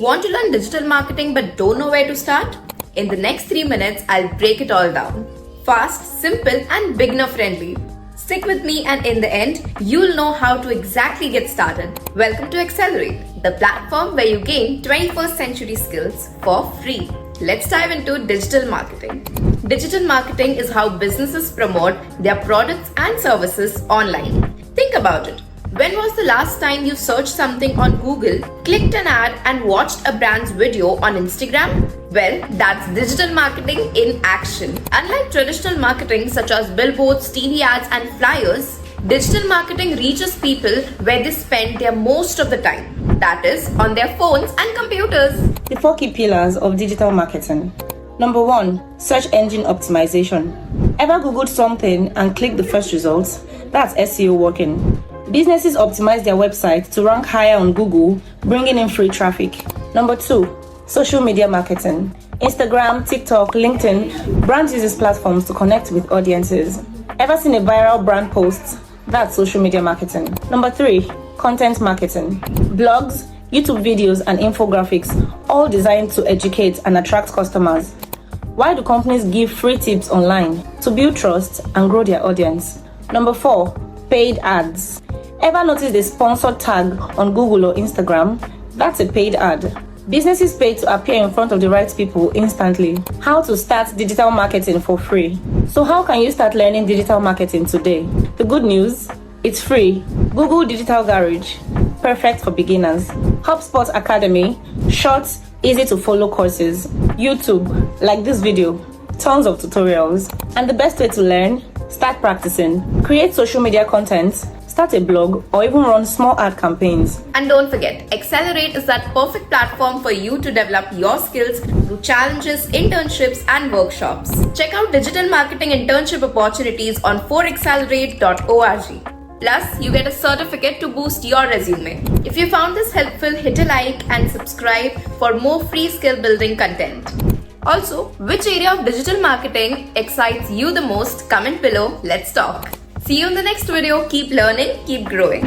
Want to learn digital marketing but don't know where to start? In the next 3 minutes, I'll break it all down. Fast, simple, and beginner friendly. Stick with me, and in the end, you'll know how to exactly get started. Welcome to Excelerate, the platform where you gain 21st century skills for free. Let's dive into digital marketing. Digital marketing is how businesses promote their products and services online. Think about it. When was the last time you searched something on Google, clicked an ad, and watched a brand's video on Instagram? Well, that's digital marketing in action. Unlike traditional marketing such as billboards, TV ads, and flyers, digital marketing reaches people where they spend their most of the time. That is, on their phones and computers. The 4 key pillars of digital marketing. Number 1, search engine optimization. Ever Googled something and clicked the first results? That's SEO working. Businesses optimize their website to rank higher on Google, bringing in free traffic. Number 2, social media marketing. Instagram, TikTok, LinkedIn, brands use these platforms to connect with audiences. Ever seen a viral brand post? That's social media marketing. Number 3, content marketing. Blogs, YouTube videos, and infographics, all designed to educate and attract customers. Why do companies give free tips online? To build trust and grow their audience. Number 4, paid ads. Ever noticed a sponsored tag on Google or Instagram? That's a paid ad. Businesses pay to appear in front of the right people instantly. How to start digital marketing for free. So how can you start learning digital marketing today? The good news, it's free. Google Digital Garage, perfect for beginners. HubSpot Academy, short, easy to follow courses. YouTube, like this video, tons of tutorials. And the best way to learn, start practicing. Create social media content, start a blog, or even run small ad campaigns. And don't forget, Excelerate is that perfect platform for you to develop your skills through challenges, internships, and workshops. Check out digital marketing internship opportunities on forexcelerate.org. Plus, you get a certificate to boost your resume. If you found this helpful, hit a like and subscribe for more free skill building content. Also, which area of digital marketing excites you the most? Comment below. Let's talk. See you in the next video. Keep learning, keep growing.